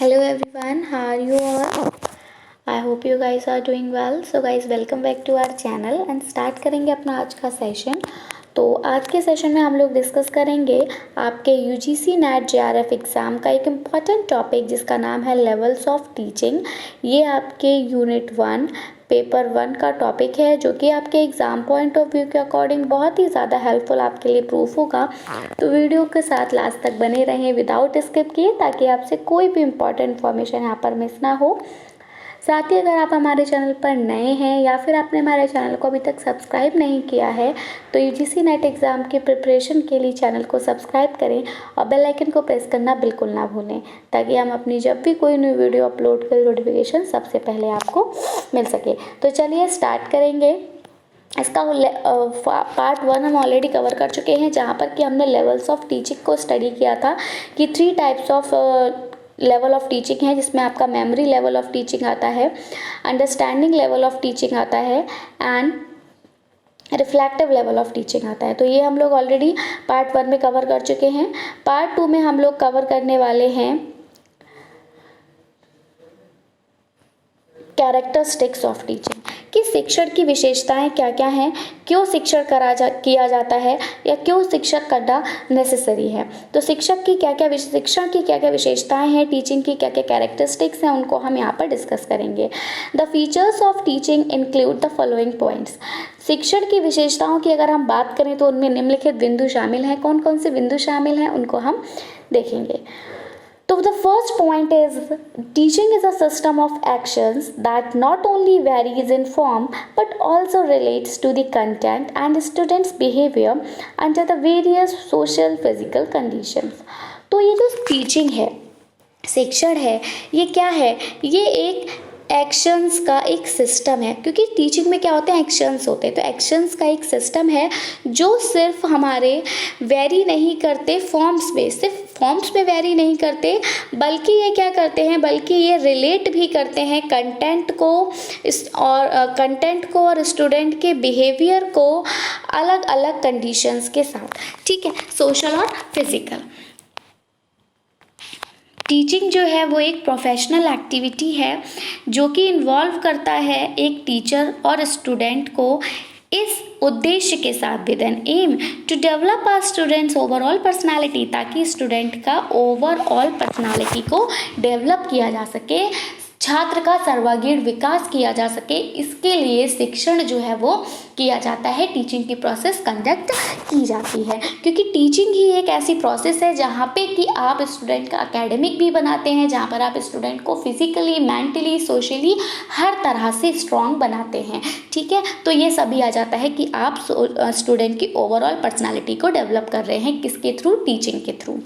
Hello everyone, how are you all? I hope you guys are doing well. So guys, welcome back to our channel and start करेंगे अपना आज का session. तो आज के session में हम लोग डिस्कस करेंगे आपके यूजीसी नेट जेआरएफ एग्ज़ाम का एक इम्पॉर्टेंट टॉपिक जिसका नाम है लेवल्स ऑफ टीचिंग। ये आपके यूनिट 1 पेपर 1 का टॉपिक है जो कि आपके एग्ज़ाम पॉइंट ऑफ व्यू के अकॉर्डिंग बहुत ही ज़्यादा हेल्पफुल आपके लिए प्रूफ होगा। तो वीडियो के साथ लास्ट तक बने रहें विदाउट स्किप किए ताकि आपसे कोई भी इम्पॉर्टेंट इन्फॉर्मेशन यहाँ पर मिस ना हो। साथ ही अगर आप हमारे चैनल पर नए हैं या फिर आपने हमारे चैनल को अभी तक सब्सक्राइब नहीं किया है तो यूजीसी नेट एग्ज़ाम की प्रिपरेशन के लिए चैनल को सब्सक्राइब करें और बेल आइकन को प्रेस करना बिल्कुल ना भूलें ताकि हम अपनी जब भी कोई न्यू वीडियो अपलोड करें नोटिफिकेशन सबसे पहले आपको मिल सके। तो चलिए स्टार्ट करेंगे। इसका पार्ट 1 हम ऑलरेडी कवर कर चुके हैं जहाँ पर कि हमने लेवल्स ऑफ टीचिंग को स्टडी किया था कि 3 types of level of teaching है जिसमें आपका मेमोरी लेवल ऑफ टीचिंग आता है, अंडरस्टैंडिंग लेवल ऑफ टीचिंग आता है and reflective level of teaching आता है। तो ये हम लोग ऑलरेडी पार्ट 1 में कवर कर चुके हैं। पार्ट 2 में हम लोग कवर करने वाले हैं कैरेक्टरिस्टिक्स ऑफ टीचिंग कि शिक्षण की विशेषताएं क्या क्या हैं, क्यों शिक्षण किया जाता है या क्यों शिक्षक करना नेसेसरी है। तो शिक्षण की क्या क्या विशेषताएं हैं, टीचिंग की क्या क्या कैरेक्टरिस्टिक्स हैं, उनको हम यहाँ पर डिस्कस करेंगे। The features of teaching include the following points. शिक्षण की विशेषताओं की अगर हम बात करें तो उनमें निम्नलिखित बिंदु शामिल हैं। कौन कौन से बिंदु शामिल हैं उनको हम देखेंगे। So the first point is teaching is a system of actions that not only varies in form but also relates to the content and students' behavior under the various social physical conditions। तो ये जो teaching है, शिक्षण है, ये क्या है? ये एक एक्शंस का एक सिस्टम है क्योंकि टीचिंग में क्या होते हैं, एक्शंस होते हैं। तो एक्शंस का एक सिस्टम है जो सिर्फ हमारे वेरी नहीं करते फॉर्म्स में, सिर्फ फॉर्म्स में वेरी नहीं करते बल्कि ये क्या करते हैं, बल्कि ये रिलेट भी करते हैं कंटेंट को और स्टूडेंट के बिहेवियर को अलग अलग कंडीशंस के साथ। ठीक है, सोशल और फिजिकल। टीचिंग जो है वो एक प्रोफेशनल एक्टिविटी है जो कि इन्वॉल्व करता है एक टीचर और स्टूडेंट को इस उद्देश्य के साथ with an aim to develop our students overall personality, ताकि स्टूडेंट का ओवरऑल पर्सनालिटी को डेवलप किया जा सके, छात्र का सर्वांगीण विकास किया जा सके। इसके लिए शिक्षण जो है वो किया जाता है, टीचिंग की प्रोसेस कंडक्ट की जाती है क्योंकि टीचिंग ही एक ऐसी प्रोसेस है जहाँ पे कि आप स्टूडेंट का एकेडमिक भी बनाते हैं, जहाँ पर आप स्टूडेंट को फिजिकली, मेंटली, सोशली हर तरह से स्ट्रॉन्ग बनाते हैं। ठीक है, तो ये सभी आ जाता है कि आप स्टूडेंट की ओवरऑल पर्सनालिटी को डेवलप कर रहे हैं, किसके थ्रू? टीचिंग के through.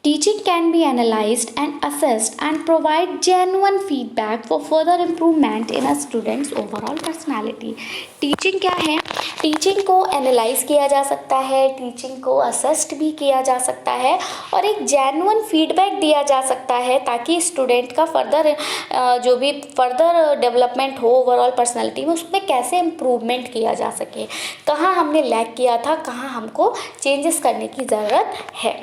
Teaching can be analyzed and assessed and provide genuine feedback for further improvement in a student's overall personality। Teaching क्या है? टीचिंग को एनालाइज किया जा सकता है, टीचिंग को असेस्ड भी किया जा सकता है और एक जेन्युइन फीडबैक दिया जा सकता है ताकि स्टूडेंट का फर्दर जो भी फर्दर डेवलपमेंट हो ओवरऑल पर्सनालिटी में, उसमें कैसे इम्प्रूवमेंट किया जा सके, कहाँ हमने लैग किया था, कहाँ हमको चेंजेस करने की ज़रूरत है।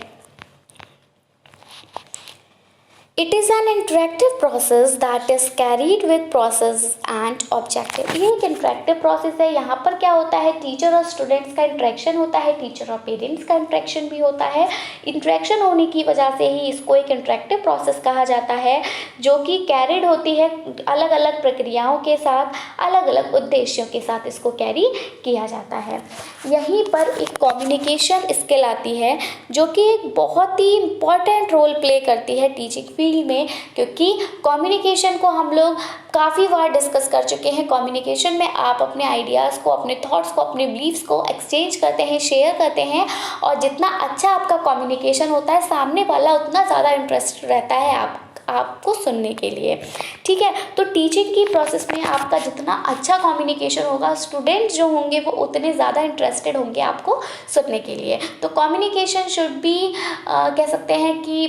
It is an interactive process that is carried with process and objective। ये एक इंटरेक्टिव प्रोसेस है। यहाँ पर क्या होता है, टीचर और स्टूडेंट्स का इंटरेक्शन होता है, टीचर और पेरेंट्स का इंटरेक्शन भी होता है। इंटरेक्शन होने की वजह से ही इसको एक इंटरेक्टिव प्रोसेस कहा जाता है जो कि कैरिड होती है अलग अलग प्रक्रियाओं के साथ, अलग अलग उद्देश्यों के साथ इसको कैरी किया जाता है। यहीं पर एक कम्युनिकेशन स्किल आती है जो कि एक बहुत ही इम्पॉर्टेंट रोल प्ले करती है टीचिंग फील्ड में, क्योंकि कम्युनिकेशन को हम लोग काफ़ी बार डिस्कस कर चुके हैं। कम्युनिकेशन में आप अपने आइडियाज़ को, अपने थॉट्स को, अपने बिलीव्स को एक्सचेंज करते हैं, शेयर करते हैं और जितना अच्छा आपका कम्युनिकेशन होता है सामने वाला उतना ज़्यादा इंटरेस्ट रहता है आपको सुनने के लिए। ठीक है, तो टीचिंग की प्रोसेस में आपका जितना अच्छा कम्युनिकेशन होगा, स्टूडेंट जो होंगे वो उतने ज़्यादा इंटरेस्टेड होंगे आपको सुनने के लिए। तो कम्युनिकेशन शुड बी कह सकते हैं कि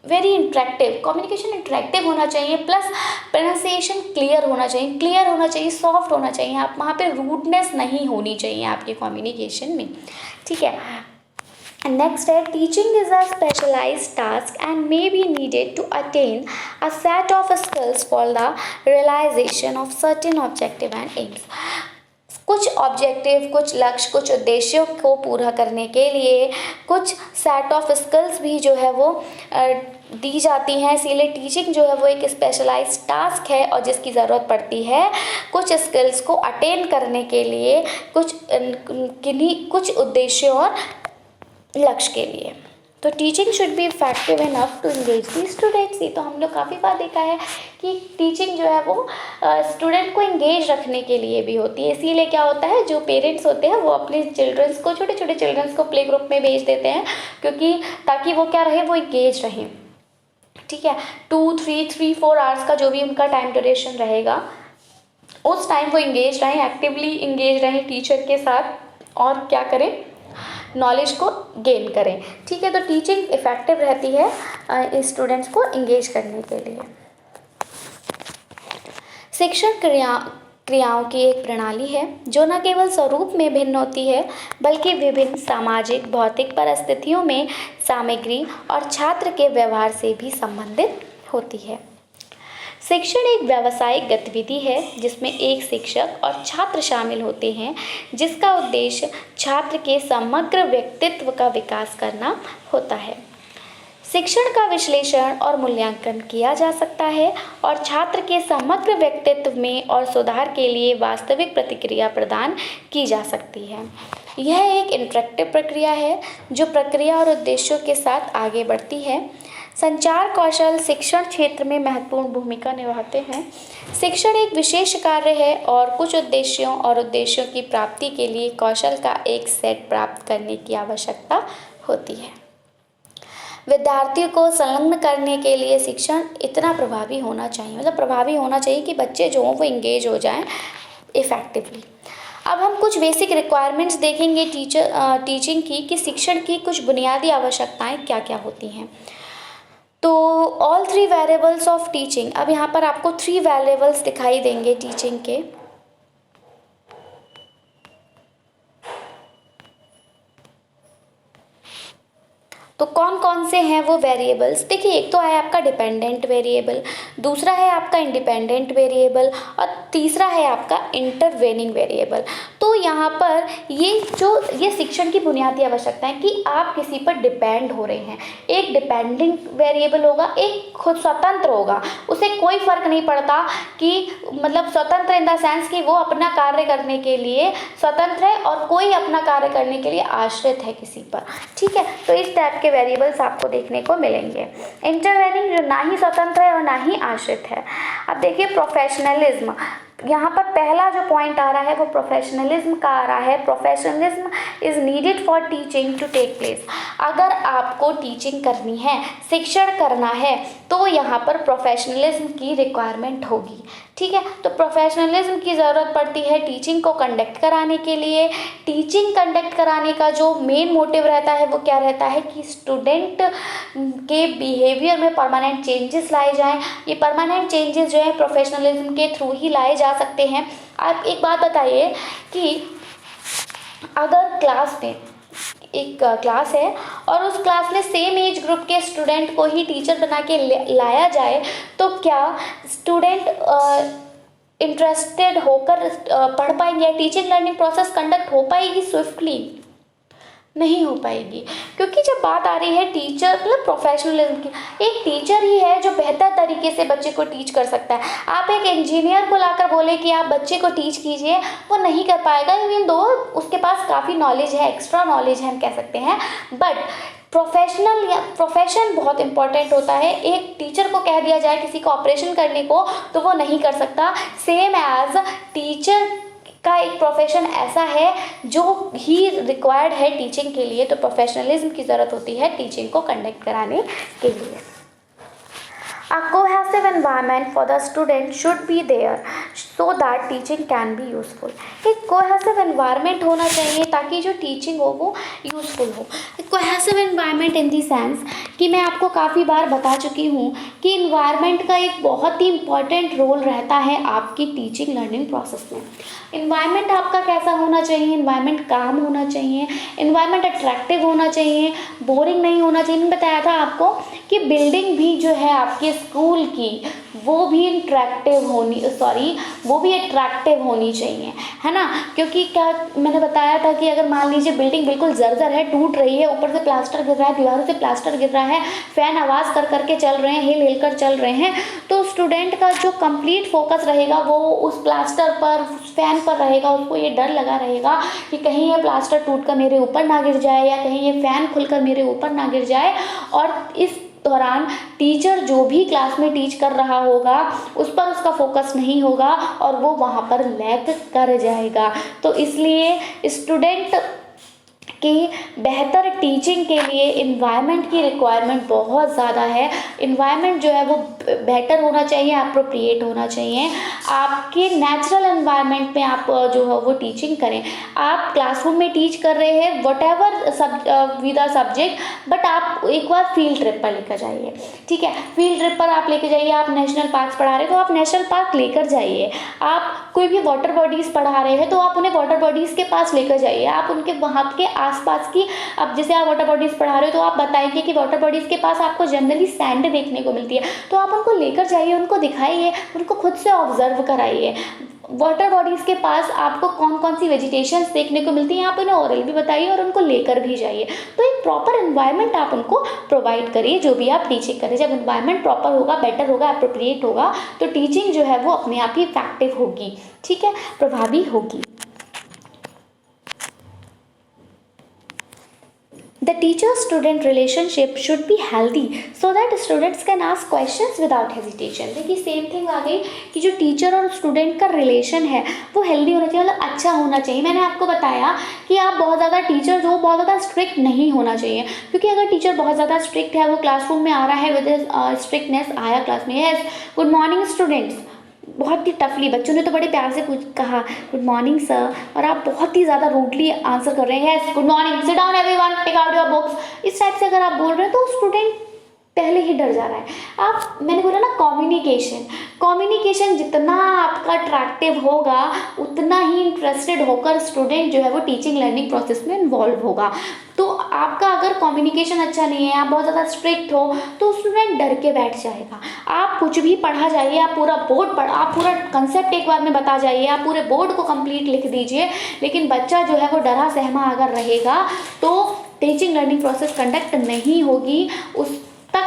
वेरी इंटरेक्टिव। कम्युनिकेशन इंटरेक्टिव होना चाहिए, प्लस प्रोनाउंसिएशन क्लियर होना चाहिए, सॉफ्ट होना चाहिए। आप वहाँ पे रूडनेस नहीं होनी चाहिए आपके कम्युनिकेशन में। ठीक है, नेक्स्ट है teaching is a specialised task and may be needed to attain a set of skills for the realisation of certain objective and aims. कुछ ऑब्जेक्टिव, कुछ लक्ष्य, कुछ उद्देश्यों को पूरा करने के लिए कुछ सेट ऑफ स्किल्स भी जो है वो दी जाती हैं। इसीलिए टीचिंग जो है वो एक स्पेशलाइज्ड टास्क है और जिसकी ज़रूरत पड़ती है कुछ स्किल्स को अटेन करने के लिए, कुछ उद्देश्यों और लक्ष्य के लिए। तो teaching should be effective enough to engage the students. ये तो हम लोग काफ़ी बार देखा है कि टीचिंग जो है वो स्टूडेंट को इंगेज रखने के लिए भी होती है। इसीलिए क्या होता है, जो पेरेंट्स होते हैं वो अपने चिल्ड्रंस को, छोटे छोटे चिल्ड्रंस को प्ले ग्रुप में भेज देते हैं, क्योंकि ताकि वो क्या रहे, वो इंगेज रहें। ठीक है, 2, 3, 4 आवर्स का जो भी उनका टाइम ड्यूरेशन रहेगा, उस टाइम वो इंगेज रहें, एक्टिवली इंगेज रहें टीचर के साथ, और क्या करें, नॉलेज को गेन करें। ठीक है, तो टीचिंग इफ़ेक्टिव रहती है स्टूडेंट्स को इंगेज करने के लिए। शिक्षण क्रियाओं की एक प्रणाली है जो न केवल स्वरूप में भिन्न होती है बल्कि विभिन्न सामाजिक भौतिक परिस्थितियों में सामग्री और छात्र के व्यवहार से भी संबंधित होती है। शिक्षण एक व्यावसायिक गतिविधि है जिसमें एक शिक्षक और छात्र शामिल होते हैं, जिसका उद्देश्य छात्र के समग्र व्यक्तित्व का विकास करना होता है। शिक्षण का विश्लेषण और मूल्यांकन किया जा सकता है और छात्र के समग्र व्यक्तित्व में और सुधार के लिए वास्तविक प्रतिक्रिया प्रदान की जा सकती है। यह एक इंटरेक्टिव प्रक्रिया है जो प्रक्रिया और उद्देश्यों के साथ आगे बढ़ती है। संचार कौशल शिक्षण क्षेत्र में महत्वपूर्ण भूमिका निभाते हैं। शिक्षण एक विशेष कार्य है और कुछ उद्देश्यों की प्राप्ति के लिए कौशल का एक सेट प्राप्त करने की आवश्यकता होती है। विद्यार्थियों को संलग्न करने के लिए शिक्षण इतना प्रभावी होना चाहिए, मतलब प्रभावी होना चाहिए कि बच्चे जो हों वो इंगेज हो जाएं इफ़ेक्टिवली। अब हम कुछ बेसिक रिक्वायरमेंट्स देखेंगे टीचिंग की, कि शिक्षण की कुछ बुनियादी आवश्यकताएं क्या क्या होती हैं। तो ऑल 3 वेरिएबल्स ऑफ टीचिंग, अब यहाँ पर आपको 3 वेरिएबल्स दिखाई देंगे टीचिंग के। तो कौन कौन से हैं वो वेरिएबल्स, देखिए एक तो है आपका डिपेंडेंट वेरिएबल, दूसरा है आपका इंडिपेंडेंट वेरिएबल और तीसरा है आपका इंटरवेनिंग वेरिएबल। तो यहाँ पर ये शिक्षण की बुनियादी आवश्यकता है कि आप किसी पर डिपेंड हो रहे हैं। एक डिपेंडिंग वेरिएबल होगा, एक खुद स्वतंत्र होगा, उसे कोई फर्क नहीं पड़ता कि मतलब स्वतंत्र इन द सेंस कि वो अपना कार्य करने के लिए स्वतंत्र है और कोई अपना कार्य करने के लिए आश्रित है किसी पर। ठीक है, तो इस टाइप के वेरिएबल्स आपको देखने को मिलेंगे। इंटरवेनिंग जो ना ही स्वतंत्र है और ना ही आश्रित है। अब देखिए प्रोफेशनलिज्म, यहाँ पर पहला जो पॉइंट आ रहा है वो प्रोफेशनलिज्म का आ रहा है। Professionalism is needed for teaching to take place. अगर आपको टीचिंग करनी है, शिक्षण करना है, तो यहाँ पर प्रोफेशनलिज्म की रिक्वायरमेंट होगी। ठीक है, तो प्रोफेशनलिज्म की ज़रूरत पड़ती है टीचिंग को कंडक्ट कराने के लिए। टीचिंग कंडक्ट कराने का जो मेन मोटिव रहता है वो क्या रहता है कि स्टूडेंट के बिहेवियर में परमानेंट चेंजेस लाए जाएं। ये परमानेंट चेंजेस जो है प्रोफेशनलिज्म के थ्रू ही लाए जा सकते हैं। आप एक बात बताइए कि अगर क्लास में एक क्लास है और उस क्लास में सेम एज ग्रुप के स्टूडेंट को ही टीचर बना के लाया जाए, तो क्या स्टूडेंट इंटरेस्टेड होकर पढ़ पाएंगे या टीचिंग लर्निंग प्रोसेस कंडक्ट हो पाएगी स्विफ्टली? नहीं हो पाएगी, क्योंकि जब बात आ रही है टीचर मतलब प्रोफेशनलिज्म की, एक टीचर ही है जो बेहतर तरीके से बच्चे को टीच कर सकता है। आप एक इंजीनियर को लाकर बोले कि आप बच्चे को टीच कीजिए, वो नहीं कर पाएगा, इवन दो उसके पास काफ़ी नॉलेज है, एक्स्ट्रा नॉलेज है हम कह सकते हैं, बट प्रोफेशन बहुत इंपॉर्टेंट होता है। एक टीचर को कह दिया जाए किसी को ऑपरेशन करने को तो वो नहीं कर सकता। सेम एज टीचर का एक प्रोफेशन ऐसा है जो ही रिक्वायर्ड है टीचिंग के लिए, तो प्रोफेशनलिज्म की ज़रूरत होती है टीचिंग को कंडक्ट कराने के लिए। A cohesive environment for the student should be there so that teaching can be useful. एक cohesive environment होना चाहिए ताकि जो teaching हो वो useful हो। Cohesive environment in the sense कि मैं आपको काफ़ी बार बता चुकी हूँ कि इन्वायरमेंट का एक बहुत ही इम्पॉर्टेंट रोल रहता है आपकी टीचिंग लर्निंग प्रोसेस में। इन्वायरमेंट आपका कैसा होना चाहिए, इन्वायरमेंट काम होना चाहिए, इन्वायरमेंट अट्रैक्टिव होना चाहिए, बोरिंग नहीं होना चाहिए। मैंने बताया था आपको कि बिल्डिंग भी जो है आपके स्कूल की वो भी अट्रैक्टिव होनी चाहिए, है ना। क्योंकि क्या मैंने बताया था कि अगर मान लीजिए बिल्डिंग बिल्कुल जर्जर है, टूट रही है, ऊपर से प्लास्टर गिर रहा है, दीवारों से प्लास्टर गिर रहा है, फैन आवाज़ कर करके चल रहे हैं, हिल हिल कर चल रहे हैं, तो स्टूडेंट का जो कंप्लीट फोकस रहेगा वो उस प्लास्टर पर, उस फैन पर रहेगा। उसको ये डर लगा रहेगा कि कहीं ये प्लास्टर टूट कर मेरे ऊपर ना गिर जाए या कहीं ये फैन खुलकर मेरे ऊपर ना गिर जाए। और इस दौरान टीचर जो भी क्लास में टीच कर रहा होगा उस पर उसका फोकस नहीं होगा और वो वहाँ पर लैग कर जाएगा। तो इसलिए स्टूडेंट कि बेहतर टीचिंग के लिए इन्वायरमेंट की रिक्वायरमेंट बहुत ज़्यादा है। इन्वायरमेंट जो है वो बेटर होना चाहिए, अप्रोप्रिएट होना चाहिए। आपके नेचुरल इन्वायरमेंट में आप जो है वो टीचिंग करें। आप क्लासरूम में टीच कर रहे हैं whatever with a subject, but आप एक बार फील्ड ट्रिप पर लेकर जाइए, ठीक है। फील्ड ट्रिप पर आप लेकर जाइए। आप नेशनल पार्क पढ़ा रहे हैं तो आप नेशनल पार्क लेकर जाइए। आप कोई भी वाटर बॉडीज़ पढ़ा रहे हैं तो आप उन्हें वाटर बॉडीज़ के पास लेकर जाइए। आप उनके वहाँ के आसपास की, अब जैसे आप वाटर बॉडीज़ पढ़ा रहे हो तो आप बताएंगे कि वाटर बॉडीज़ के पास आपको जनरली सैंड देखने को मिलती है, तो आप उनको लेकर जाइए, उनको दिखाइए, उनको खुद से ऑब्जर्व कराइए। वाटर बॉडीज़ के पास आपको कौन कौन सी वेजिटेशंस देखने को मिलती हैं आप उन्हें ओरल भी बताइए और उनको लेकर भी जाइए। तो एक प्रॉपर एनवायरनमेंट आप उनको प्रोवाइड करिए जो भी आप टीचिंग करें। जब एनवायरनमेंट प्रॉपर होगा, बेटर होगा, अप्रोप्रिएट होगा, तो टीचिंग जो है वो अपने आप ही इफेक्टिव होगी, ठीक है, प्रभावी होगी। The teacher-student relationship should be healthy so that students can ask questions without hesitation। देखिए सेम थिंग आ गई कि जो टीचर और स्टूडेंट का रिलेशन है वो हेल्दी होना चाहिए, मतलब अच्छा होना चाहिए। मैंने आपको बताया कि आप बहुत ज़्यादा टीचर जो बहुत ज़्यादा स्ट्रिक्ट नहीं होना चाहिए, क्योंकि अगर टीचर बहुत ज़्यादा स्ट्रिक्ट है, वो क्लासरूम में आ रहा है विद स्ट्रिक्टनेस, आया क्लास में, यस गुड मॉर्निंग स्टूडेंट्स, बहुत ही टफली, बच्चों ने तो बड़े प्यार से कुछ कहा गुड मॉर्निंग सर, और आप बहुत ही ज़्यादा रूडली आंसर कर रहे हैं yes good morning, sit down everyone, take out your books, इस टाइप से अगर आप बोल रहे हैं तो स्टूडेंट पहले ही डर जा रहा है। आप, मैंने बोला ना, कम्युनिकेशन जितना आपका अट्रैक्टिव होगा उतना ही इंटरेस्टेड होकर स्टूडेंट जो है वो टीचिंग लर्निंग प्रोसेस में इन्वॉल्व होगा। तो आपका अगर कम्युनिकेशन अच्छा नहीं है, आप बहुत ज़्यादा स्ट्रिक्ट हो, तो स्टूडेंट डर के बैठ जाएगा। आप कुछ भी पढ़ा जाइए, आप पूरा बोर्ड आप पूरा कंसेप्ट एक बार में बता जाइए, आप पूरे बोर्ड को कंप्लीट लिख दीजिए, लेकिन बच्चा जो है वो डरा सहमा अगर रहेगा तो टीचिंग लर्निंग प्रोसेस कंडक्ट नहीं होगी, उस तक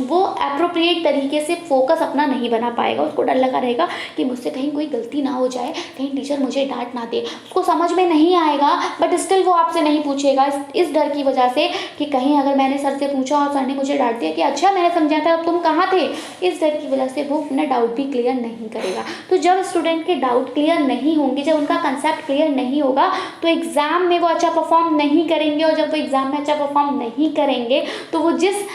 वो अप्रोप्रिएट तरीके से फोकस अपना नहीं बना पाएगा। उसको डर लगा रहेगा कि मुझसे कहीं कोई गलती ना हो जाए, कहीं टीचर मुझे डांट ना दे। उसको समझ में नहीं आएगा, बट स्टिल वो आपसे नहीं पूछेगा इस डर की वजह से कि कहीं अगर मैंने सर से पूछा और सर ने मुझे डांट दिया कि अच्छा मैंने समझा था, अब तुम कहाँ थे, इस डर की वजह से वो अपना डाउट भी क्लियर नहीं करेगा। तो जब स्टूडेंट के डाउट क्लियर नहीं होंगे, जब उनका कंसेप्ट क्लियर नहीं होगा, तो एग्ज़ाम में वो अच्छा परफॉर्म नहीं करेंगे, और जब वो एग्ज़ाम में अच्छा परफॉर्म नहीं करेंगे तो वो जिस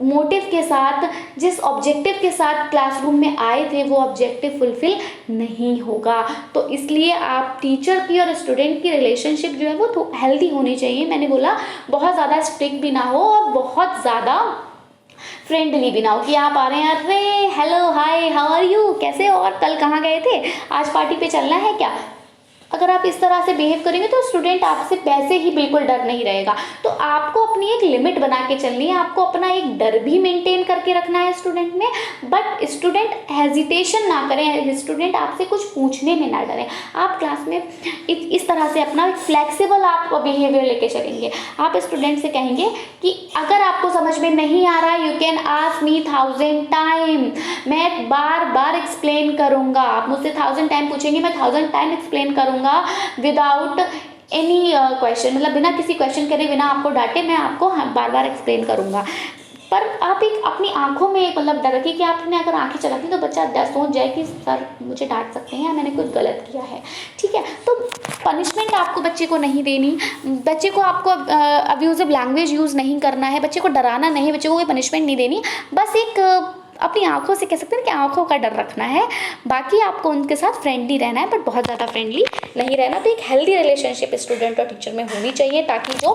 मोटिव के साथ, जिस ऑब्जेक्टिव के साथ क्लासरूम में आए थे, वो ऑब्जेक्टिव फुलफिल नहीं होगा। तो इसलिए आप टीचर की और स्टूडेंट की रिलेशनशिप जो है वो तो हेल्दी होनी चाहिए। मैंने बोला बहुत ज़्यादा स्ट्रिक्ट भी ना हो और बहुत ज़्यादा फ्रेंडली भी ना हो कि आप आ रहे हैं, अरे hello hi how are you, कैसे हो, और कल कहाँ गए थे, आज पार्टी पे चलना है क्या। अगर आप इस तरह से बिहेव करेंगे तो स्टूडेंट आपसे वैसे ही बिल्कुल डर नहीं रहेगा। तो आपको अपनी एक लिमिट बना के चलनी है, आपको अपना एक डर भी मेंटेन करके रखना है स्टूडेंट में, बट स्टूडेंट हेजिटेशन ना करें, स्टूडेंट आपसे कुछ पूछने में ना डरें। आप क्लास में इस तरह से अपना फ्लेक्सिबल आप बिहेवियर लेके चलेंगे। आप स्टूडेंट से कहेंगे कि अगर आपको समझ में नहीं आ रहा, you can ask me 1000 time, मैं बार बार एक्सप्लेन करूँगा। आप मुझसे 1000 टाइम पूछेंगे, मैं 1000 टाइम एक्सप्लेन करूँगा विदाउट एनी क्वेश्चन, मतलब बिना किसी क्वेश्चन करे, बिना आपको डांटे, मैं आपको बार बार एक्सप्लेन करूँगा। पर आप एक अपनी आंखों में मतलब डर रखिए कि आपने अगर आंखें चलाती तो बच्चा सोच जाए कि सर मुझे डांट सकते हैं या मैंने कुछ गलत किया है, ठीक है। तो पनिशमेंट आपको बच्चे को नहीं देनी, बच्चे को आपको अब्यूजिव लैंग्वेज यूज़ नहीं करना है, बच्चे को डराना नहीं, बच्चे को कोई पनिशमेंट नहीं देनी, बस एक अपनी आंखों से कह सकते हैं कि आंखों का डर रखना है। बाकी आपको उनके साथ फ्रेंडली रहना है, बट बहुत ज़्यादा फ्रेंडली नहीं रहना। तो एक हेल्दी रिलेशनशिप स्टूडेंट और टीचर में होनी चाहिए ताकि जो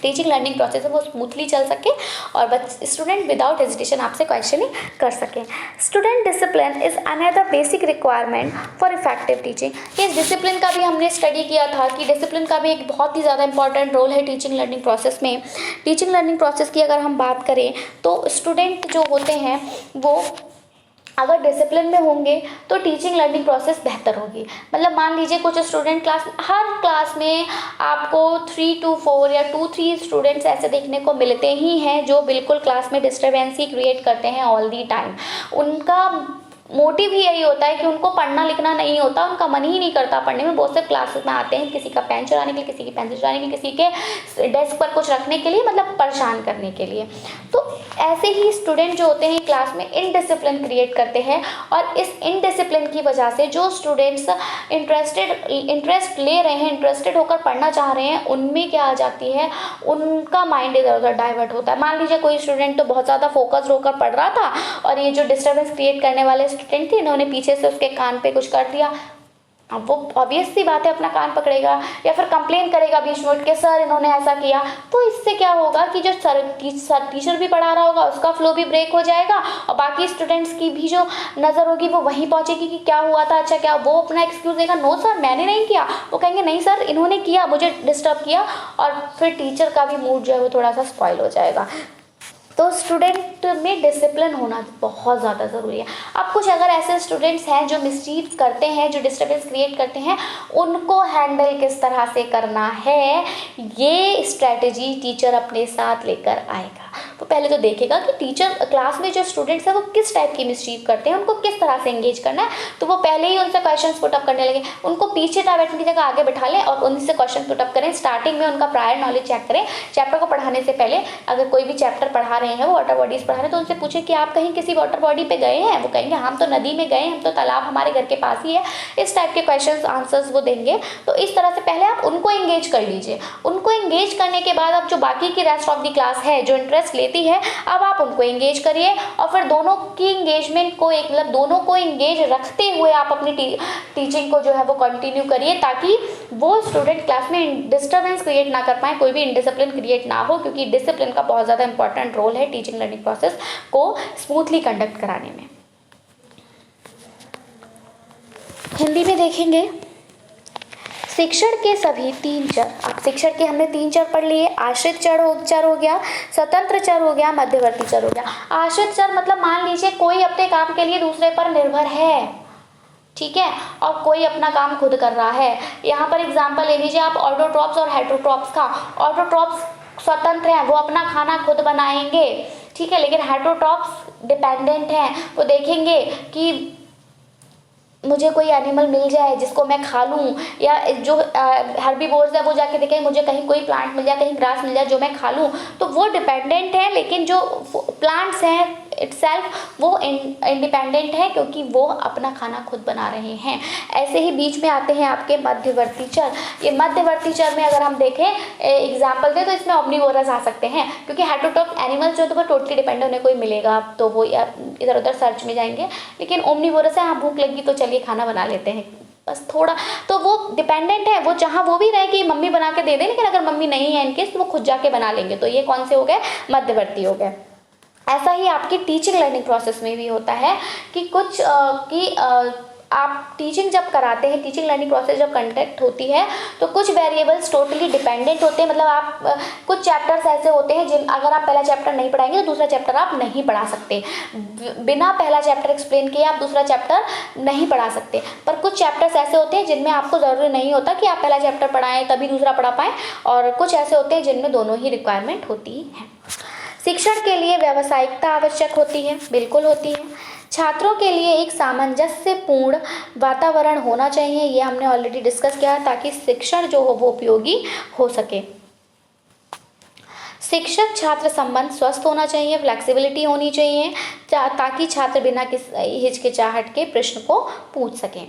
टीचिंग लर्निंग प्रोसेस है वो स्मूथली चल सके और स्टूडेंट विदाउट हेजिटेशन आपसे क्वेश्चनिंग कर सकें। Student discipline is another basic requirement for effective teaching. इस डिसिप्लिन का भी हमने स्टडी किया था कि डिसिप्लिन का भी एक बहुत ही ज़्यादा इंपॉर्टेंट रोल है टीचिंग लर्निंग प्रोसेस में। टीचिंग लर्निंग प्रोसेस की अगर हम बात करें तो स्टूडेंट जो होते हैं वो अगर डिसिप्लिन में होंगे तो टीचिंग लर्निंग प्रोसेस बेहतर होगी। मतलब मान लीजिए कुछ स्टूडेंट हर क्लास में आपको 3 to 4 या 2-3 स्टूडेंट्स ऐसे देखने को मिलते ही हैं जो बिल्कुल क्लास में डिस्टर्बेंस ही क्रिएट करते हैं ऑल दी टाइम। उनका मोटिव ही यही होता है कि उनको पढ़ना लिखना नहीं होता, उनका मन ही नहीं करता पढ़ने में। बहुत से क्लासेस में आते हैं किसी का पेन चुराने के लिए, किसी की पेंसिल चुराने के लिए, किसी के डेस्क पर कुछ रखने के लिए, मतलब परेशान करने के लिए। तो ऐसे ही स्टूडेंट जो होते हैं क्लास में इनडिसिप्लिन क्रिएट करते हैं और इस इनडिसिप्लिन की वजह से जो स्टूडेंट्स इंटरेस्ट ले रहे हैं, इंटरेस्टेड होकर पढ़ना चाह रहे हैं, उनमें क्या आ जाती है, उनका माइंड इधर उधर डाइवर्ट होता है। मान लीजिए कोई स्टूडेंट तो बहुत ज़्यादा फोकस्ड होकर पढ़ रहा था और ये जो डिस्टर्बेंस क्रिएट करने वाले स्टूडेंट थे इन्होंने पीछे से उसके कान पे कुछ कर दिया। अब वो ऑब्वियस सी बात है अपना कान पकड़ेगा या फिर कंप्लेन करेगा बीच में उठ के, सर इन्होंने ऐसा किया। तो इससे क्या होगा कि जो टीचर भी पढ़ा रहा होगा उसका फ्लो भी ब्रेक हो जाएगा और बाकी स्टूडेंट्स की भी जो नज़र होगी वो वहीं पहुंचेगी कि क्या हुआ था। अच्छा क्या वो अपना एक्सक्यूज देगा, नो सर मैंने नहीं किया। वो कहेंगे नहीं सर इन्होंने किया, मुझे डिस्टर्ब किया, और फिर टीचर का भी मूड जो है वो थोड़ा सा स्पॉइल हो जाएगा। तो स्टूडेंट में डिसिप्लिन होना बहुत ज़्यादा ज़रूरी है। अब कुछ अगर ऐसे स्टूडेंट्स हैं जो मिसचीव करते हैं, जो डिस्टर्बेंस क्रिएट करते हैं, उनको हैंडल किस तरह से करना है, ये स्ट्रैटेजी टीचर अपने साथ लेकर आएगा। तो पहले तो देखेगा कि टीचर क्लास में जो स्टूडेंट्स हैं वो किस टाइप की मिसचीव करते हैं, उनको किस तरह से एंगेज करना है। तो वो पहले ही उनसे क्वेश्चंस पुटअप करने लगे, उनको पीछे बैठने की जगह आगे बैठा लें और उनसे क्वेश्चन पुटअप करें। स्टार्टिंग में उनका प्रायर नॉलेज चेक करें। चैप्टर को पढ़ाने से पहले अगर कोई भी चैप्टर पढ़ा रहे हैं, वो वाटर बॉडीज पढ़ा रहे हैं, तो उनसे पूछे कि आप कहीं किसी वाटर बॉडी पे गए हैं। वो कहेंगे हम तो नदी में गए, हम तो तालाब हमारे घर के पास ही है। इस टाइप के क्वेश्चंस आंसर्स वो देंगे। तो इस तरह से पहले आप उनको एंगेज कर लीजिए। उनको एंगेज करने के बाद अब जो बाकी की रेस्ट ऑफ द क्लास है जो इंटरेस्ट लेती है, अब आप उनको एंगेज करिए और फिर दोनों की एंगेजमेंट को मतलब दोनों को एंगेज रखते हुए आप अपनी टीचिंग को जो है वो कंटिन्यू करिए, ताकि वो स्टूडेंट क्लास में डिस्टर्बेंस क्रिएट ना कर पाए, कोई भी इनडिसिप्लिन क्रिएट ना हो, क्योंकि डिसिप्लिन का बहुत ज़्यादा इंपॉर्टेंट रोल है टीचिंग लर्निंग प्रोसेस को स्मूथली कंडक्ट कराने में। हिंदी में देखेंगे शिक्षण के सभी 3 चर। अब शिक्षण के हमने 3 चर पढ़ लिए। आश्रित चर हो गया, स्वतंत्र चर हो गया, मध्यवर्ती चर हो गया। आश्रित चर मतलब मान लीजिए कोई अपने काम के लिए दूसरे पर निर्भर है, ठीक है, और कोई अपना काम खुद कर रहा है। यहाँ पर एग्जाम्पल ले लीजिए आप ऑटोट्रॉप्स और हेटरोट्रॉप्स का। ऑटोट्रॉप्स स्वतंत्र हैं, वो अपना खाना खुद बनाएंगे, ठीक है, लेकिन हेटरोट्रॉप्स डिपेंडेंट हैं। वो देखेंगे कि मुझे कोई एनिमल मिल जाए जिसको मैं खा लूँ, या जो हर्बीवोर्स है वो जाके देखें मुझे कहीं कोई प्लांट मिल जाए, कहीं ग्रास मिल जाए जो मैं खा लूँ। तो वो डिपेंडेंट है, लेकिन जो प्लांट्स हैं इटसेल्फ वो इंडिपेंडेंट है, क्योंकि वो अपना खाना खुद बना रहे हैं। ऐसे ही बीच में आते हैं आपके मध्यवर्ती चर। ये मध्यवर्ती चर में अगर हम देखें एग्जाम्पल दें तो इसमें ऑम्निवोरस आ सकते हैं, क्योंकि हेटरोट्रॉप एनिमल्स जो तो वो टोटली डिपेंड उन्हें कोई मिलेगा तो वो इधर उधर सर्च में जाएंगे, लेकिन ओमनिवोरस है, हाँ भूख लगी तो चलिए खाना बना लेते हैं बस थोड़ा, तो वो डिपेंडेंट है। वो जहाँ वो भी रहे कि मम्मी बना के दे दें, लेकिन अगर मम्मी नहीं है इनकेस तो वो खुद जाके बना लेंगे। तो ये कौन से हो गए, मध्यवर्ती हो गए। ऐसा ही आपकी टीचिंग लर्निंग प्रोसेस में भी होता है कि कुछ आप टीचिंग जब कराते हैं, टीचिंग लर्निंग प्रोसेस जब कंडक्ट होती है तो कुछ वेरिएबल्स टोटली डिपेंडेंट होते हैं। मतलब आप कुछ चैप्टर्स ऐसे होते हैं जिन अगर आप पहला चैप्टर नहीं पढ़ाएंगे तो दूसरा चैप्टर आप नहीं पढ़ा सकते। बिना पहला चैप्टर एक्सप्लेन किए आप दूसरा चैप्टर नहीं पढ़ा सकते। पर कुछ चैप्टर्स ऐसे होते हैं जिनमें आपको ज़रूरी नहीं होता कि आप पहला चैप्टर पढ़ाएं तभी दूसरा पढ़ा पाएँ, और कुछ ऐसे होते हैं जिनमें दोनों ही रिक्वायरमेंट होती है। शिक्षण के लिए व्यावसायिकता आवश्यक होती है, बिल्कुल होती है। छात्रों के लिए एक सामंजस्यपूर्ण वातावरण होना चाहिए, ये हमने ऑलरेडी डिस्कस किया, ताकि शिक्षण जो हो वो उपयोगी हो सके। शिक्षक छात्र संबंध स्वस्थ होना चाहिए, फ्लेक्सिबिलिटी होनी चाहिए, ताकि छात्र बिना किसी हिचकिचाहट के प्रश्न को पूछ सकें।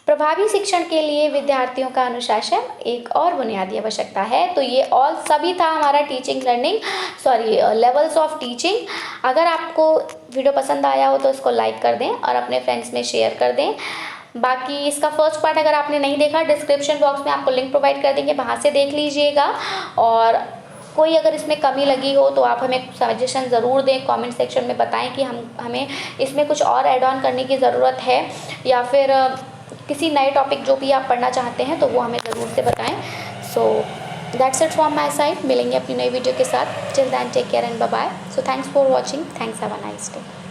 प्रभावी शिक्षण के लिए विद्यार्थियों का अनुशासन एक और बुनियादी आवश्यकता है। तो ये ऑल सभी था हमारा teaching learning levels of teaching. अगर आपको वीडियो पसंद आया हो तो इसको लाइक कर दें और अपने फ्रेंड्स में शेयर कर दें। बाकी इसका फर्स्ट पार्ट अगर आपने नहीं देखा, डिस्क्रिप्शन बॉक्स में आपको लिंक प्रोवाइड कर देंगे, वहाँ से देख लीजिएगा। और कोई अगर इसमें कमी लगी हो तो आप हमें सजेशन ज़रूर दें, कमेंट सेक्शन में बताएं कि हमें इसमें कुछ और ऐड ऑन करने की ज़रूरत है, या फिर किसी नए टॉपिक जो भी आप पढ़ना चाहते हैं तो वो हमें ज़रूर से बताएं। So that's it from my side. मिलेंगे अपनी नई वीडियो के साथ। Till then take care and bye bye. So thanks for watching. Thanks, have a nice day.